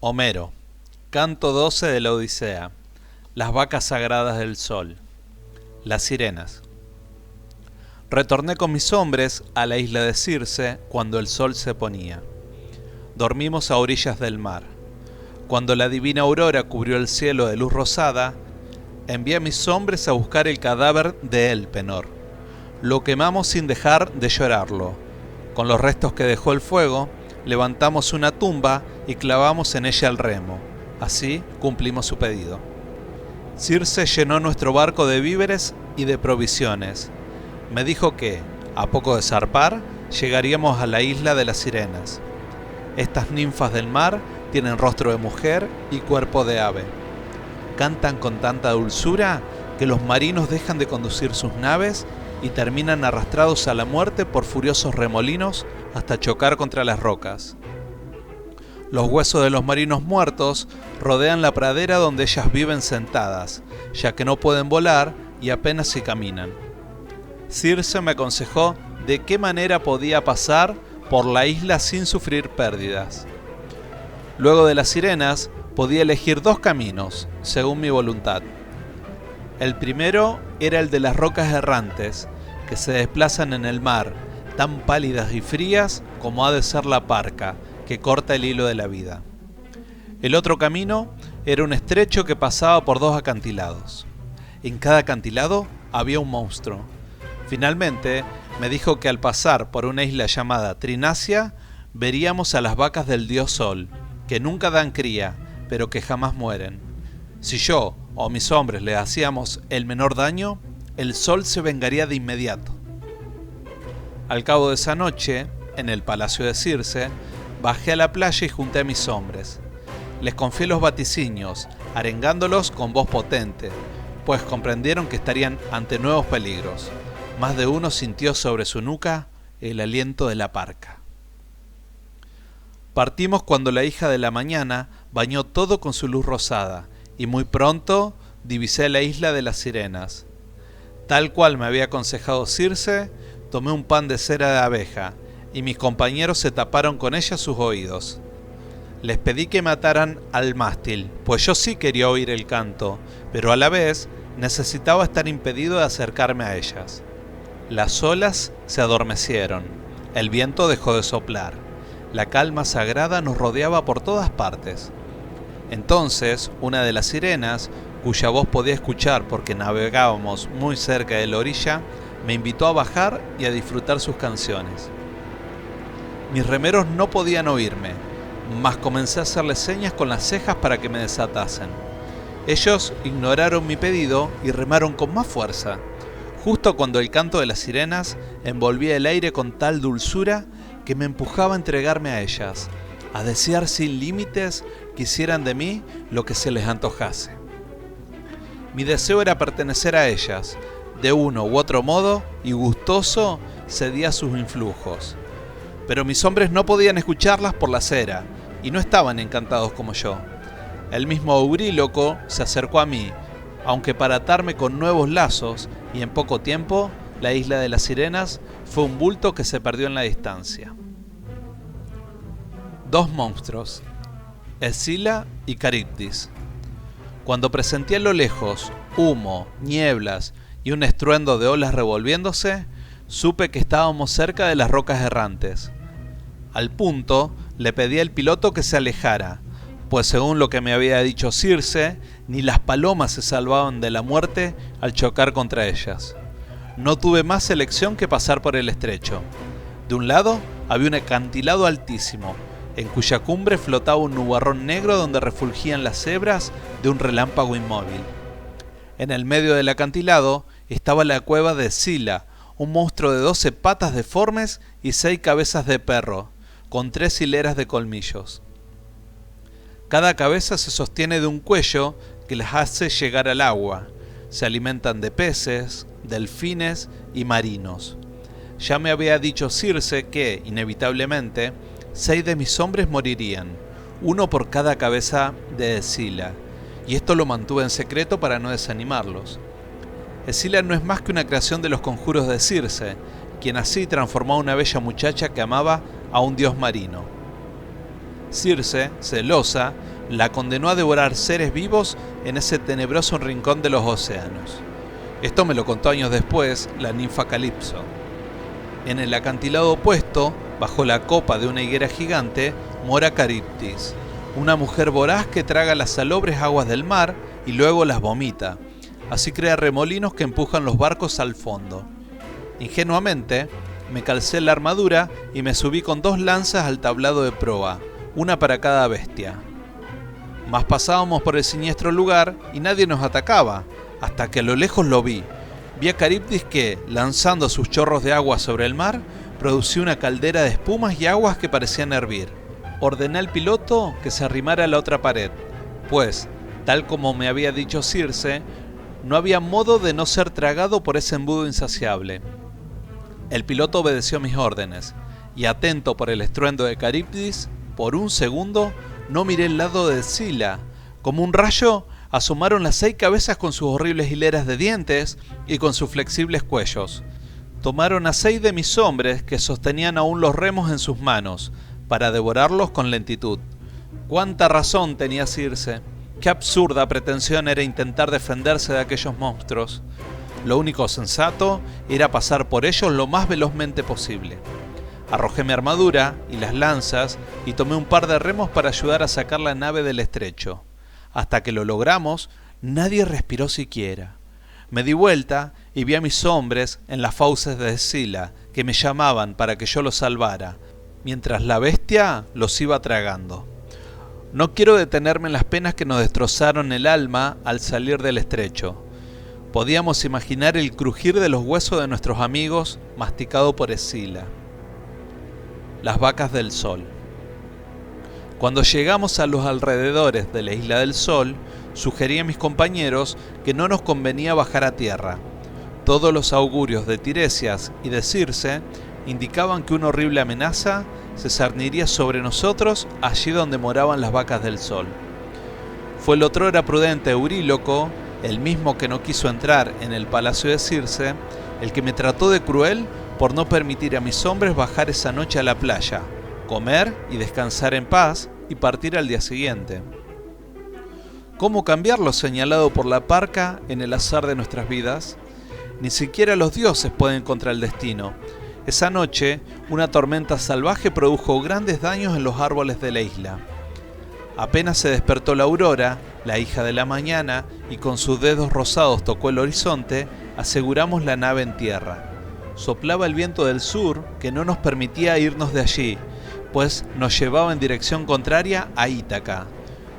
Homero, Canto 12 de la Odisea. Las vacas sagradas del sol. Las sirenas. Retorné con mis hombres a la isla de Circe cuando el sol se ponía. Dormimos a orillas del mar. Cuando la divina aurora cubrió el cielo de luz rosada, envié a mis hombres a buscar el cadáver de Elpenor. Lo quemamos sin dejar de llorarlo. Con los restos que dejó el fuego, levantamos una tumba y clavamos en ella el remo. Así cumplimos su pedido. Circe llenó nuestro barco de víveres y de provisiones. Me dijo que, a poco de zarpar, llegaríamos a la isla de las sirenas. Estas ninfas del mar tienen rostro de mujer y cuerpo de ave. Cantan con tanta dulzura que los marinos dejan de conducir sus naves y terminan arrastrados a la muerte por furiosos remolinos hasta chocar contra las rocas. Los huesos de los marinos muertos rodean la pradera donde ellas viven sentadas, ya que no pueden volar y apenas si caminan. Circe me aconsejó de qué manera podía pasar por la isla sin sufrir pérdidas. Luego de las sirenas, podía elegir dos caminos, según mi voluntad. El primero era el de las rocas errantes, que se desplazan en el mar, tan pálidas y frías como ha de ser la parca, que corta el hilo de la vida. El otro camino era un estrecho que pasaba por dos acantilados. En cada acantilado había un monstruo. Finalmente, me dijo que al pasar por una isla llamada Trinacia, veríamos a las vacas del dios Sol, que nunca dan cría, pero que jamás mueren. Si yo o mis hombres le hacíamos el menor daño, el Sol se vengaría de inmediato. Al cabo de esa noche, en el palacio de Circe, bajé a la playa y junté a mis hombres. Les confié los vaticinios, arengándolos con voz potente, pues comprendieron que estarían ante nuevos peligros. Más de uno sintió sobre su nuca el aliento de la parca. Partimos cuando la hija de la mañana bañó todo con su luz rosada, y muy pronto divisé la isla de las sirenas. Tal cual me había aconsejado Circe, tomé un pan de cera de abeja, y mis compañeros se taparon con ella sus oídos. Les pedí que mataran al mástil, pues yo sí quería oír el canto, pero a la vez necesitaba estar impedido de acercarme a ellas. Las olas se adormecieron, el viento dejó de soplar, la calma sagrada nos rodeaba por todas partes. Entonces, una de las sirenas, cuya voz podía escuchar porque navegábamos muy cerca de la orilla, me invitó a bajar y a disfrutar sus canciones. Mis remeros no podían oírme, mas comencé a hacerles señas con las cejas para que me desatasen. Ellos ignoraron mi pedido y remaron con más fuerza, justo cuando el canto de las sirenas envolvía el aire con tal dulzura que me empujaba a entregarme a ellas, a desear sin límites que hicieran de mí lo que se les antojase. Mi deseo era pertenecer a ellas, de uno u otro modo, y gustoso cedía a sus influjos. Pero mis hombres no podían escucharlas por la cera, y no estaban encantados como yo. El mismo Euríloco se acercó a mí, aunque para atarme con nuevos lazos, y en poco tiempo, la isla de las sirenas fue un bulto que se perdió en la distancia. Dos monstruos, Escila y Caribdis. Cuando presenté a lo lejos humo, nieblas y un estruendo de olas revolviéndose, supe que estábamos cerca de las rocas errantes. Al punto, le pedí al piloto que se alejara, pues según lo que me había dicho Circe, ni las palomas se salvaban de la muerte al chocar contra ellas. No tuve más elección que pasar por el estrecho. De un lado había un acantilado altísimo, en cuya cumbre flotaba un nubarrón negro donde refulgían las hebras de un relámpago inmóvil. En el medio del acantilado estaba la cueva de Escila, un monstruo de 12 patas deformes y 6 cabezas de perro, con 3 hileras de colmillos. Cada cabeza se sostiene de un cuello que las hace llegar al agua. Se alimentan de peces, delfines y marinos. Ya me había dicho Circe que, inevitablemente, 6 de mis hombres morirían, uno por cada cabeza de Escila, y esto lo mantuve en secreto para no desanimarlos. Escila no es más que una creación de los conjuros de Circe, quien así transformó a una bella muchacha que amaba a un dios marino. Circe, celosa, la condenó a devorar seres vivos en ese tenebroso rincón de los océanos. Esto me lo contó años después la ninfa Calipso. En el acantilado opuesto, bajo la copa de una higuera gigante, mora Caribdis, una mujer voraz que traga las salobres aguas del mar y luego las vomita. Así crea remolinos que empujan los barcos al fondo. Ingenuamente, me calcé la armadura y me subí con 2 lanzas al tablado de proa, una para cada bestia. Mas pasábamos por el siniestro lugar y nadie nos atacaba, hasta que a lo lejos lo vi. Vi a Caribdis que, lanzando sus chorros de agua sobre el mar, producía una caldera de espumas y aguas que parecían hervir. Ordené al piloto que se arrimara a la otra pared, pues, tal como me había dicho Circe, no había modo de no ser tragado por ese embudo insaciable. El piloto obedeció mis órdenes, y atento por el estruendo de Caribdis, por un segundo no miré el lado de Escila. Como un rayo, asomaron las 6 cabezas con sus horribles hileras de dientes y con sus flexibles cuellos. Tomaron a 6 de mis hombres que sostenían aún los remos en sus manos, para devorarlos con lentitud. ¡Cuánta razón tenía Circe! ¡Qué absurda pretensión era intentar defenderse de aquellos monstruos! Lo único sensato era pasar por ellos lo más velozmente posible. Arrojé mi armadura y las lanzas y tomé un par de remos para ayudar a sacar la nave del estrecho. Hasta que lo logramos, nadie respiró siquiera. Me di vuelta y vi a mis hombres en las fauces de Escila, que me llamaban para que yo los salvara, mientras la bestia los iba tragando. No quiero detenerme en las penas que nos destrozaron el alma al salir del estrecho. Podíamos imaginar el crujir de los huesos de nuestros amigos masticado por Escila. Las vacas del sol. Cuando llegamos a los alrededores de la isla del Sol, sugerí a mis compañeros que no nos convenía bajar a tierra. Todos los augurios de Tiresias y de Circe indicaban que una horrible amenaza se cerniría sobre nosotros allí donde moraban las vacas del sol. Fue el otrora prudente Euríloco, el mismo que no quiso entrar en el palacio de Circe, el que me trató de cruel por no permitir a mis hombres bajar esa noche a la playa, comer y descansar en paz y partir al día siguiente. ¿Cómo cambiar lo señalado por la parca en el azar de nuestras vidas? Ni siquiera los dioses pueden contra el destino. Esa noche, una tormenta salvaje produjo grandes daños en los árboles de la isla. Apenas se despertó la aurora, la hija de la mañana, y con sus dedos rosados tocó el horizonte, aseguramos la nave en tierra. Soplaba el viento del sur que no nos permitía irnos de allí, pues nos llevaba en dirección contraria a Ítaca.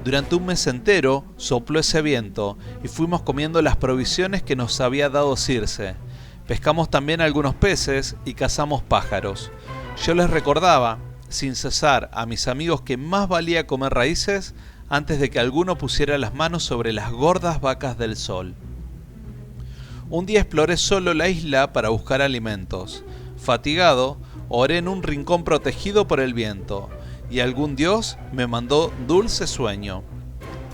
Durante un mes entero sopló ese viento y fuimos comiendo las provisiones que nos había dado Circe. Pescamos también algunos peces y cazamos pájaros. Yo les recordaba, sin cesar, a mis amigos que más valía comer raíces antes de que alguno pusiera las manos sobre las gordas vacas del sol. Un día exploré solo la isla para buscar alimentos. Fatigado, oré en un rincón protegido por el viento, y algún dios me mandó dulce sueño.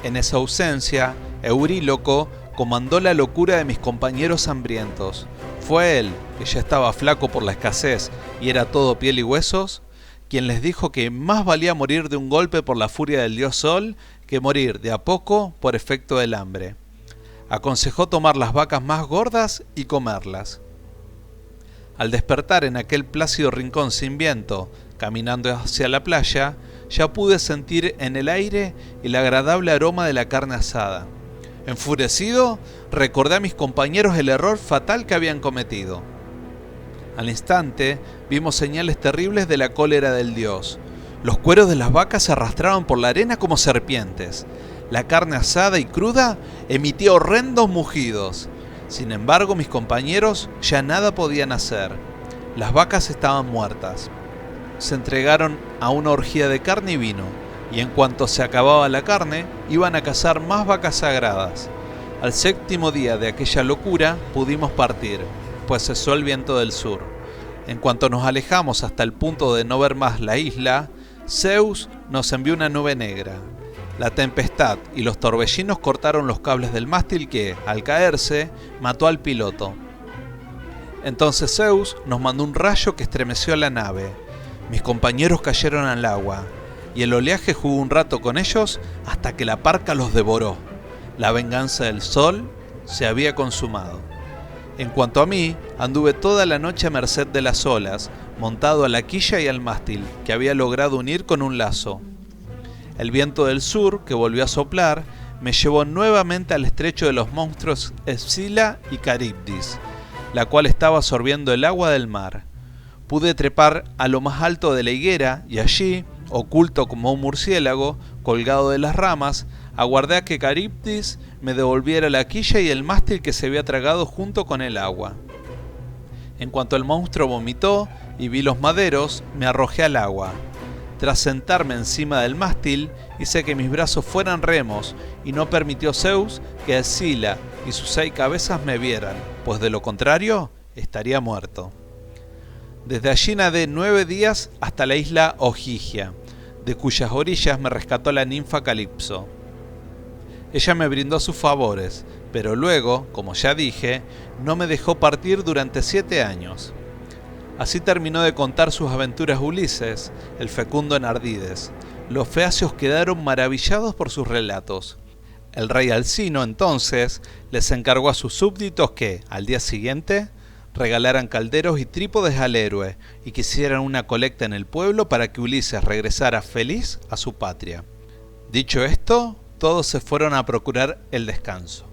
En esa ausencia, Euríloco comandó la locura de mis compañeros hambrientos. Fue él, que ya estaba flaco por la escasez y era todo piel y huesos, quien les dijo que más valía morir de un golpe por la furia del dios Sol que morir de a poco por efecto del hambre. Aconsejó tomar las vacas más gordas y comerlas. Al despertar en aquel plácido rincón sin viento, caminando hacia la playa, ya pude sentir en el aire el agradable aroma de la carne asada. Enfurecido, recordé a mis compañeros el error fatal que habían cometido. Al instante, vimos señales terribles de la cólera del dios. Los cueros de las vacas se arrastraban por la arena como serpientes. La carne asada y cruda emitía horrendos mugidos. Sin embargo, mis compañeros ya nada podían hacer. Las vacas estaban muertas. Se entregaron a una orgía de carne y vino, y en cuanto se acababa la carne, iban a cazar más vacas sagradas. Al 7º día de aquella locura pudimos partir, pues cesó el viento del sur. En cuanto nos alejamos hasta el punto de no ver más la isla, Zeus nos envió una nube negra. La tempestad y los torbellinos cortaron los cables del mástil que, al caerse, mató al piloto. Entonces Zeus nos mandó un rayo que estremeció la nave. Mis compañeros cayeron al agua. y el oleaje jugó un rato con ellos hasta que la parca los devoró. La venganza del sol se había consumado. En cuanto a mí, anduve toda la noche a merced de las olas, montado a la quilla y al mástil, que había logrado unir con un lazo. El viento del sur, que volvió a soplar, me llevó nuevamente al estrecho de los monstruos Escila y Caribdis, la cual estaba absorbiendo el agua del mar. Pude trepar a lo más alto de la higuera y allí, oculto como un murciélago, colgado de las ramas, aguardé a que Caribdis me devolviera la quilla y el mástil que se había tragado junto con el agua. En cuanto el monstruo vomitó y vi los maderos, me arrojé al agua. Tras sentarme encima del mástil, hice que mis brazos fueran remos, y no permitió Zeus que Escila y sus 6 cabezas me vieran, pues de lo contrario estaría muerto. Desde allí nadé 9 días hasta la isla Ogygia, de cuyas orillas me rescató la ninfa Calipso. Ella me brindó sus favores, pero luego, como ya dije, no me dejó partir durante 7 años. Así terminó de contar sus aventuras Ulises, el fecundo en Ardides. Los feacios quedaron maravillados por sus relatos. El rey Alcino, entonces, les encargó a sus súbditos que, al día siguiente, regalaran calderos y trípodes al héroe y que hicieran una colecta en el pueblo para que Ulises regresara feliz a su patria. Dicho esto, todos se fueron a procurar el descanso.